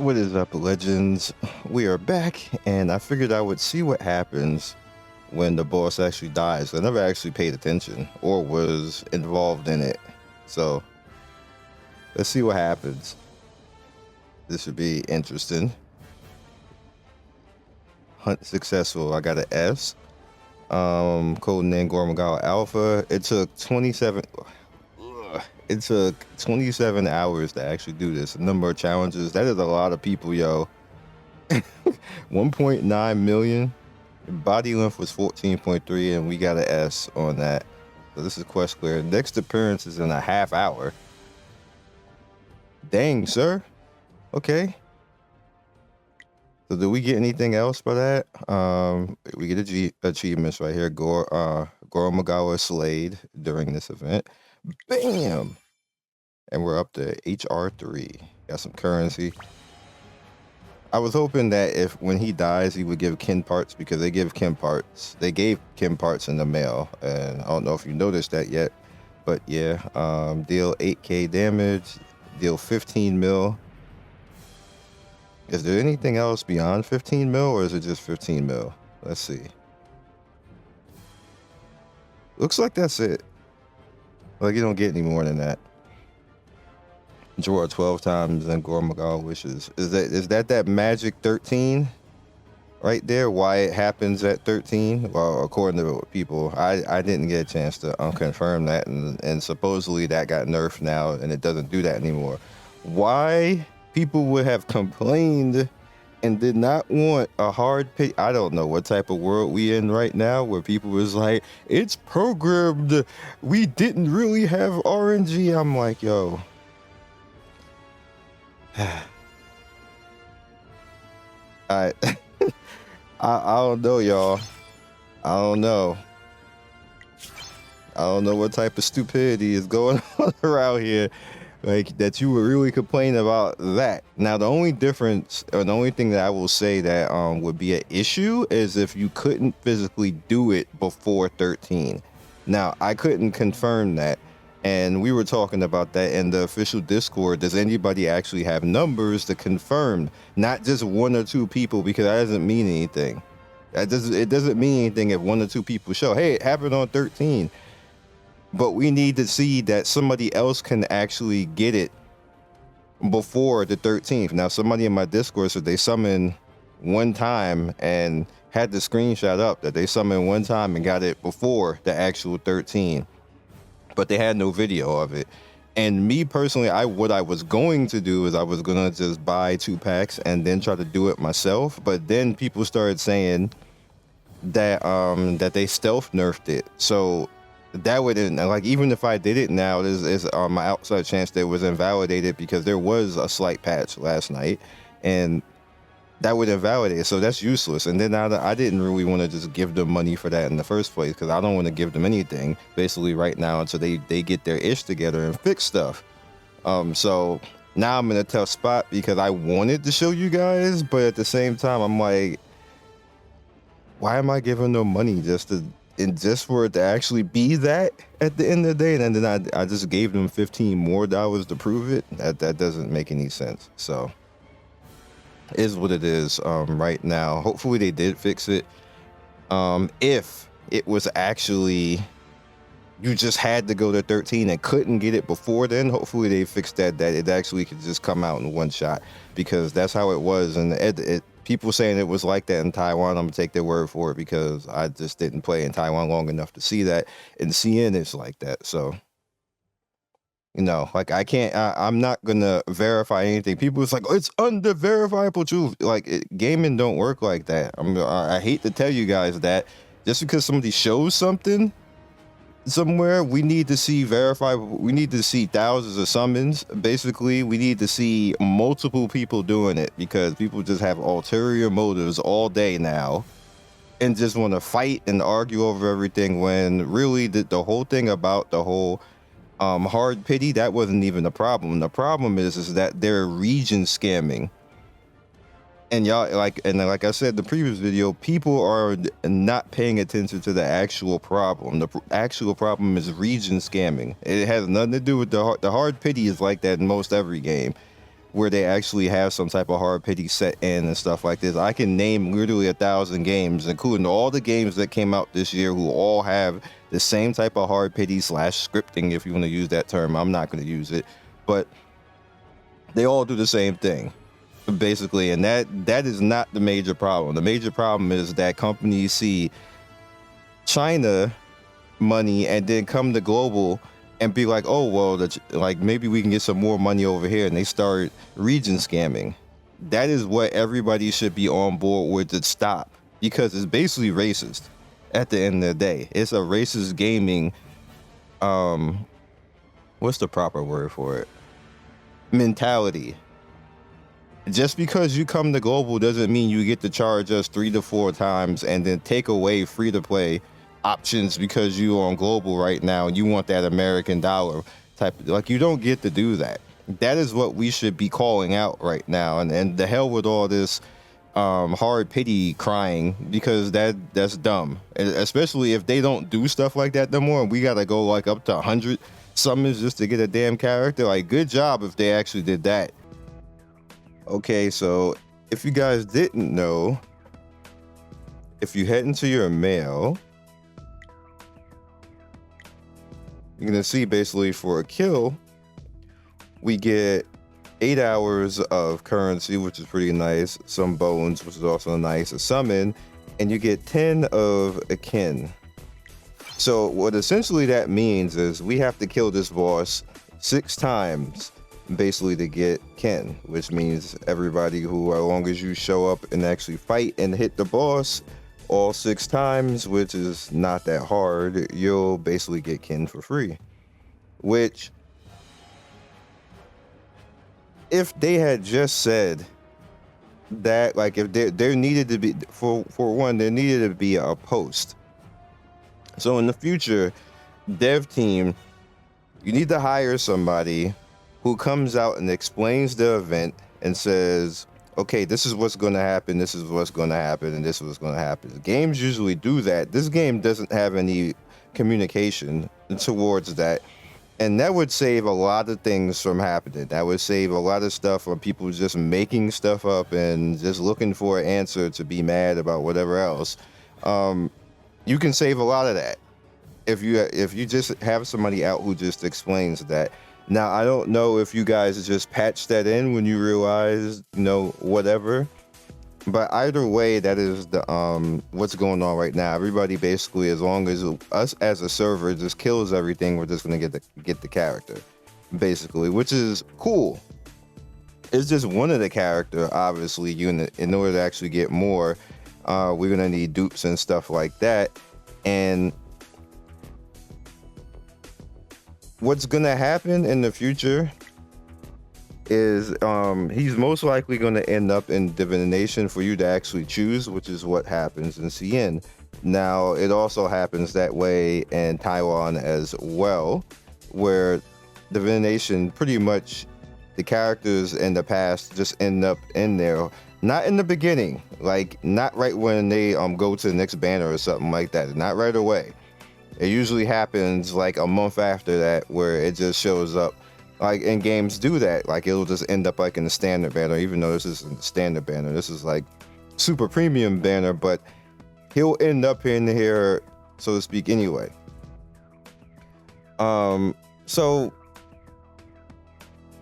What is up, legends? We are back, and I figured I would see what happens when the boss actually dies. I never actually paid attention or was involved in it. So, let's see what happens. This should be interesting. Hunt successful. I got an S. Codename Gore Alpha. It took 27... It took 27 hours to actually do this. A number of challenges. That is a lot of people, yo. 1.9 million. Body length was 14.3, and we got an S on that. So this is quest clear. Next appearance is in a half hour. Dang, sir. Okay. So do we get anything else for that? We get achievements right here. Gore Magawa slayed during this event. Bam! And we're up to HR3. Got some currency. I was hoping that if when he dies, he would give Ken parts, because they give Ken parts. They gave Ken parts in the mail, and I don't know if you noticed that yet, but yeah. Deal 8k damage, deal 15 mil. Is there anything else beyond 15 mil, or is it just 15 mil? Let's see. Looks like that's it. Like, you don't get any more than that. Draw 12 times and Gore Magawa wishes. Is that magic 13 right there? Why it happens at 13? Well, according to people, I didn't get a chance to confirm that, and supposedly that got nerfed now and it doesn't do that anymore. Why people would have complained and did not want a hard pick. I don't know what type of world we in right now, where people was like, it's programmed. We didn't really have RNG. I'm like, yo. I don't know, y'all. I don't know what type of stupidity is going on around here. Like, that you would really complain about that. Now, the only difference, or the only thing that I will say that would be an issue is if you couldn't physically do it before 13. Now, I couldn't confirm that, and we were talking about that in the official Discord. Does anybody actually have numbers to confirm? Not just one or two people, because that doesn't mean anything. It doesn't mean anything if one or two people show, hey, it happened on 13. But we need to see that somebody else can actually get it before the 13th. Now, somebody in my Discord said they summoned one time and had the screenshot up that they summoned one time and got it before the actual 13. But they had no video of it. And me personally, what I was going to do is I was going to just buy 2 packs and then try to do it myself. But then people started saying that that they stealth nerfed it. So that wouldn't, like, even if I did it now, there's my outside chance that it was invalidated, because there was a slight patch last night and that would invalidate it. So that's useless. And then I didn't really want to just give them money for that in the first place, because I don't want to give them anything basically right now until they get their ish together and fix stuff. So now I'm in a tough spot, because I wanted to show you guys, but at the same time I'm like, why am I giving them money just for it to actually be that at the end of the day? And then I just gave them $15 more to prove it. That doesn't make any sense. So it is what it is right now. Hopefully they did fix it. If it was actually, you just had to go to 13 and couldn't get it before then, hopefully they fixed that it actually could just come out in one shot, because that's how it was. And people saying it was like that in Taiwan, I'm gonna take their word for it, because I just didn't play in Taiwan long enough to see that. And CN is like that. So, you know, like, I'm not gonna verify anything. People was like, oh, it's unverifiable truth. Like, gaming don't work like that. I hate to tell you guys that. Just because somebody shows something somewhere, we need to see we need to see thousands of summons. Basically, we need to see multiple people doing it, because people just have ulterior motives all day now and just want to fight and argue over everything, when really the whole thing about the whole hard pity, that wasn't even the problem. The problem is that they're region scamming. And y'all, like I said in the previous video, people are not paying attention to the actual problem. The actual problem is region scamming. It has nothing to do with the hard pity is like that in most every game. where they actually have some type of hard pity set in and stuff like this. I can name literally 1,000 games, including all the games that came out this year, who all have the same type of hard pity / scripting, if you want to use that term. I'm not going to use it, but they all do the same thing, basically, and that is not the major problem. The major problem is that companies see China money and then come to global and be like, oh, well, like maybe we can get some more money over here, and they start region scamming. That is what everybody should be on board with to stop, because it's basically racist at the end of the day. It's a racist gaming, what's the proper word for it? Mentality. Just because you come to global doesn't mean you get to charge us 3 to 4 times and then take away free to play options because you on global right now and you want that American dollar type. Like, you don't get to do that. That is what we should be calling out right now. And the hell with all this hard pity crying, because that's dumb. And especially if they don't do stuff like that no more, and we gotta go like up to 100 summons just to get a damn character. Like, good job if they actually did that. Okay, so if you guys didn't know, if you head into your mail, you're gonna see basically for a kill, we get 8 hours of currency, which is pretty nice, some bones, which is also nice, a summon, and you get 10 of a Ken. So what essentially that means is we have to kill this boss 6 times basically to get Ken, which means everybody who, as long as you show up and actually fight and hit the boss all 6 times, which is not that hard, you'll basically get Ken for free. Which, if they had just said that, like, if there needed to be, for one, there needed to be a post. So in the future, dev team, you need to hire somebody who comes out and explains the event and says, okay, this is what's going to happen, this is what's going to happen, and this is what's going to happen. Games usually do that. This game doesn't have any communication towards that. And that would save a lot of things from happening. That would save a lot of stuff from people just making stuff up and just looking for an answer to be mad about whatever else. You can save a lot of that if you just have somebody out who just explains that. Now, I don't know if you guys just patched that in when you realized, whatever. But either way, that is the what's going on right now. Everybody basically, as long as us as a server just kills everything, we're just gonna get the character, basically, which is cool. It's just one of the character, obviously. In order to actually get more, we're gonna need dupes and stuff like that. And what's gonna happen in the future is he's most likely going to end up in Divination for you to actually choose, which is what happens in CN. Now, it also happens that way in Taiwan as well, where Divination, pretty much the characters in the past just end up in there. Not in the beginning, like not right when they go to the next banner or something like that. Not right away. It usually happens like a month after that, where it just shows up. Like, and games do that. Like, it'll just end up like in the standard banner, even though this isn't the standard banner. This is like super premium banner, but he'll end up in here, so to speak, anyway. So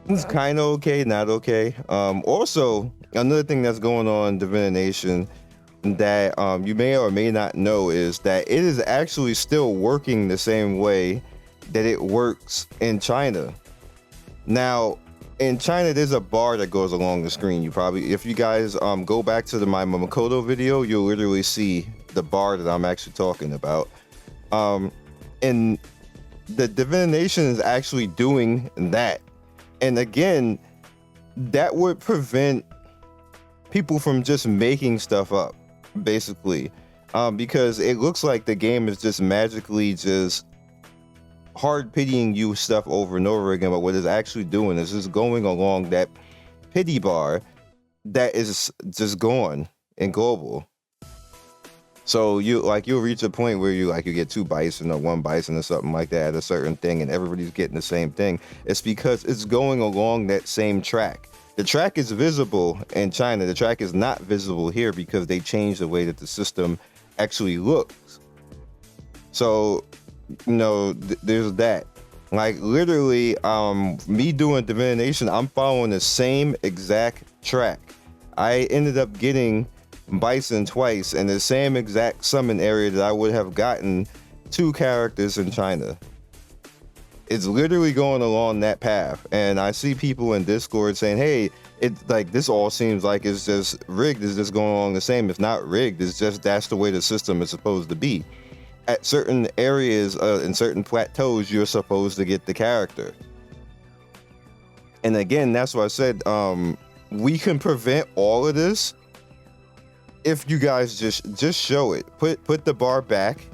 it's kind of okay, not okay. Also, another thing that's going on in Divination that you may or may not know is that it is actually still working the same way that it works in China. Now, in China, there's a bar that goes along the screen. You probably, if you guys go back to my Makoto video, you'll literally see the bar that I'm actually talking about. And the Divination is actually doing that. And again, that would prevent people from just making stuff up, basically, because it looks like the game is just magically just hard pitying you stuff over and over again. But what it's actually doing is just going along that pity bar that is just gone in global. So you'll reach a point where you get 2 bison or 1 bison or something like that at a certain thing, and everybody's getting the same thing. It's because it's going along that same track. The track is visible in China. The track is not visible here because they changed the way that the system actually looks. So, there's that. Like literally, me doing Divination, I'm following the same exact track. I ended up getting Bison twice in the same exact summon area that I would have gotten 2 characters in China. It's literally going along that path, and I see people in Discord saying, hey, it's like this all seems like it's just rigged. It's just going along the same. It's not rigged. It's just that's the way the system is supposed to be. At certain areas in certain plateaus, you're supposed to get the character. And again, that's what I said. We can prevent all of this if you guys just show it. Put the bar back.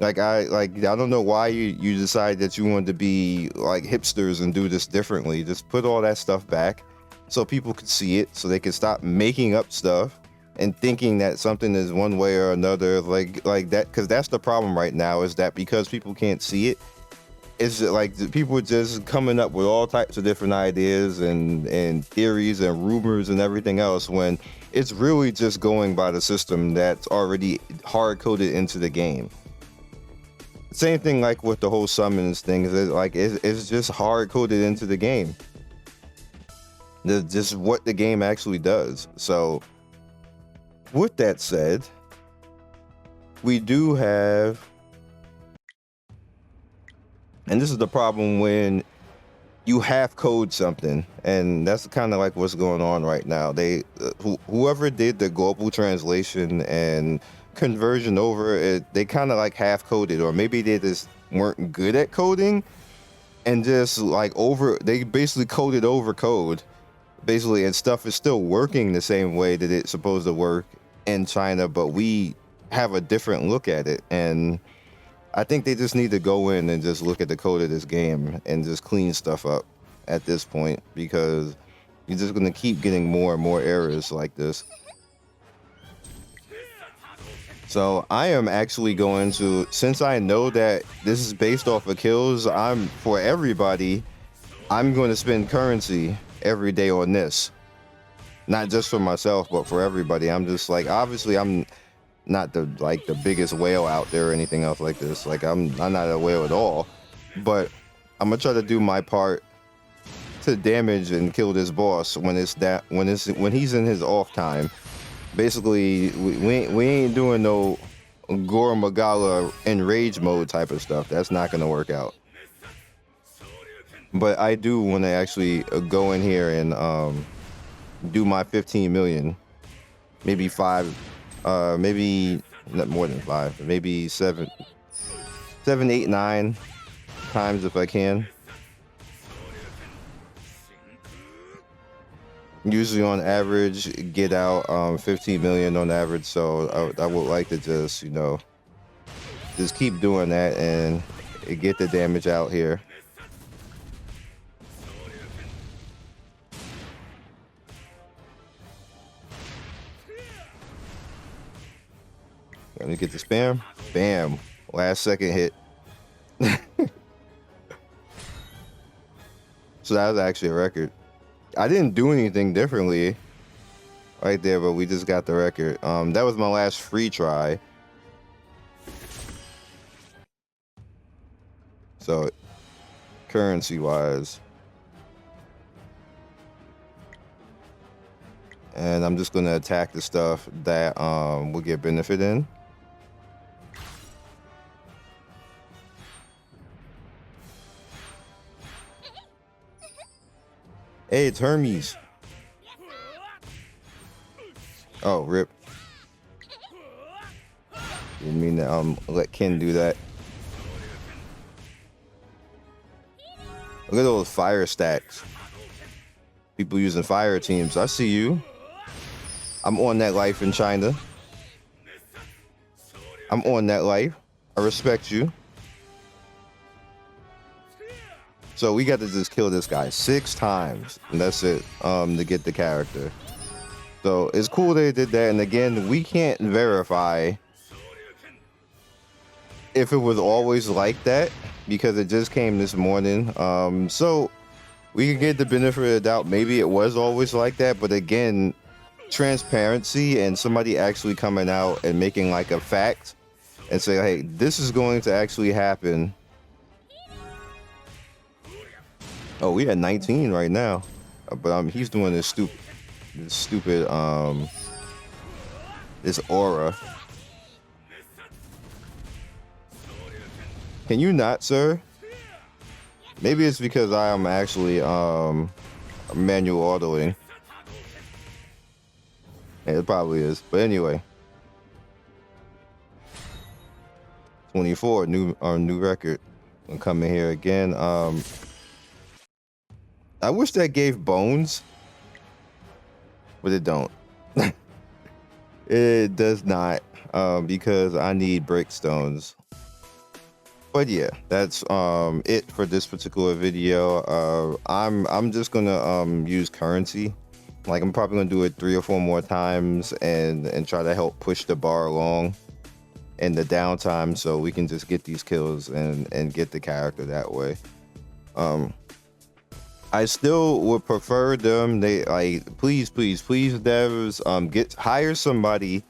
I don't know why you decided that you wanted to be like hipsters and do this differently. Just put all that stuff back so people could see it, so they could stop making up stuff and thinking that something is one way or another, like that. Because that's the problem right now, is that because people can't see it, it's like people are just coming up with all types of different ideas and theories and rumors and everything else, when it's really just going by the system that's already hard coded into the game. Same thing like with the whole summons thing, is like it's just hard coded into the game. Just what the game actually does. So with that said, we do have, and this is the problem when you have code something, and that's kind of like what's going on right now. They whoever did the global translation and conversion over it, they kind of like half coded, or maybe they just weren't good at coding and just like they basically coded over code basically, and stuff is still working the same way that it's supposed to work in China, but we have a different look at it. And I think they just need to go in and just look at the code of this game and just clean stuff up at this point, because you're just going to keep getting more and more errors like this. So I am actually going to, since I know that this is based off of kills, for everybody, I'm going to spend currency every day on this. Not just for myself, but for everybody. I'm just like, obviously I'm not the biggest whale out there or anything else like this. Like I'm not a whale at all, but I'm gonna try to do my part to damage and kill this boss when he's in his off time. Basically, we ain't doing no Gore Magala enrage mode type of stuff. That's not gonna work out. But I do want to actually go in here and do my 15 million, maybe 5, maybe not more than 5, maybe 7, 8, 9 times if I can. Usually on average get out 15 million on average, so I would like to just just keep doing that and get the damage out here. Let me get the spam. Bam. Last second hit. So that was actually a record. I didn't do anything differently right there, but we just got the record. That was my last free try. So currency wise. And I'm just gonna attack the stuff that will get benefit in. Hey, it's Hermes. Oh, rip. Didn't mean to let Ken do that. Look at those fire stacks. People using fire teams. I see you. I'm on that life in China. I'm on that life. I respect you. So we got to just kill this guy 6 times, and that's it, to get the character. So it's cool they did that, and again, we can't verify if it was always like that, because it just came this morning. So we can get the benefit of the doubt. Maybe it was always like that, but again, transparency and somebody actually coming out and making like a fact and say, hey, this is going to actually happen. Oh, we at 19 right now, but he's doing this stupid this aura. Can you not, sir? Maybe it's because I am actually manual autoing. Yeah, it probably is. But anyway, 24 new record. I'm coming here again. I wish that gave bones, but it don't. It does not, because I need brickstones. But yeah, that's it for this particular video. I'm just gonna use currency. Like, I'm probably gonna do it 3 or 4 more times and try to help push the bar along in the downtime, so we can just get these kills and get the character that way. I still would prefer them. They like, please devs, hire somebody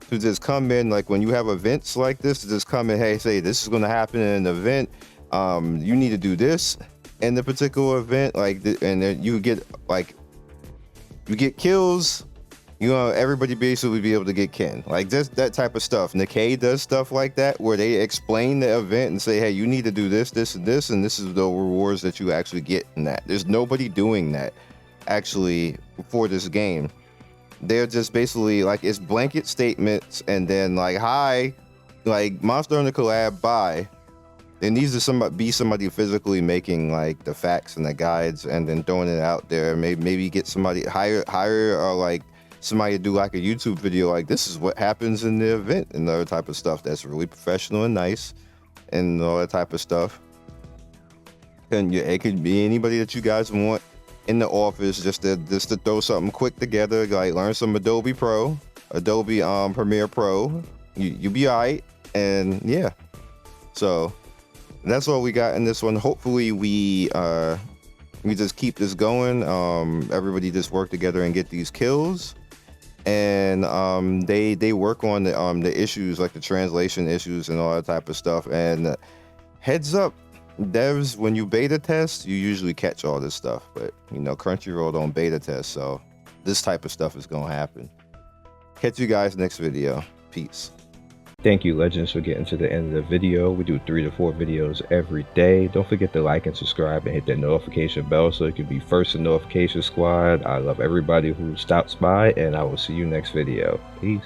to just come in, like when you have events like this, to just come in, hey, say this is going to happen in an event, you need to do this in the particular event, like and then you get kills, you know, everybody basically be able to get Ken, like that type of stuff. Nikkei does stuff like that where they explain the event and say, hey, you need to do this and this, and this is the rewards that you actually get in that. There's nobody doing that actually for this game. They're just basically like, it's blanket statements, and then like, hi, like Monster Hunter collab, bye. There needs to be somebody physically making like the facts and the guides and then throwing it out there. Maybe get somebody, hire or like somebody to do like a YouTube video, like this is what happens in the event and other type of stuff that's really professional and nice and all that type of stuff. And yeah, it could be anybody that you guys want in the office, just to throw something quick together, like learn some Adobe Premiere Pro. You be all right. And yeah, so that's all we got in this one. Hopefully we just keep this going. Everybody just work together and get these kills, and they work on the issues, like the translation issues and all that type of stuff. And heads up, devs, when you beta test, you usually catch all this stuff, but you know, Crunchyroll don't beta test, so this type of stuff is gonna happen. Catch you guys next video. Peace. Thank you, Legends, for getting to the end of the video. We do 3 to 4 videos every day. Don't forget to like and subscribe and hit that notification bell so you can be first in notification squad. I love everybody who stops by, and I will see you next video. Peace.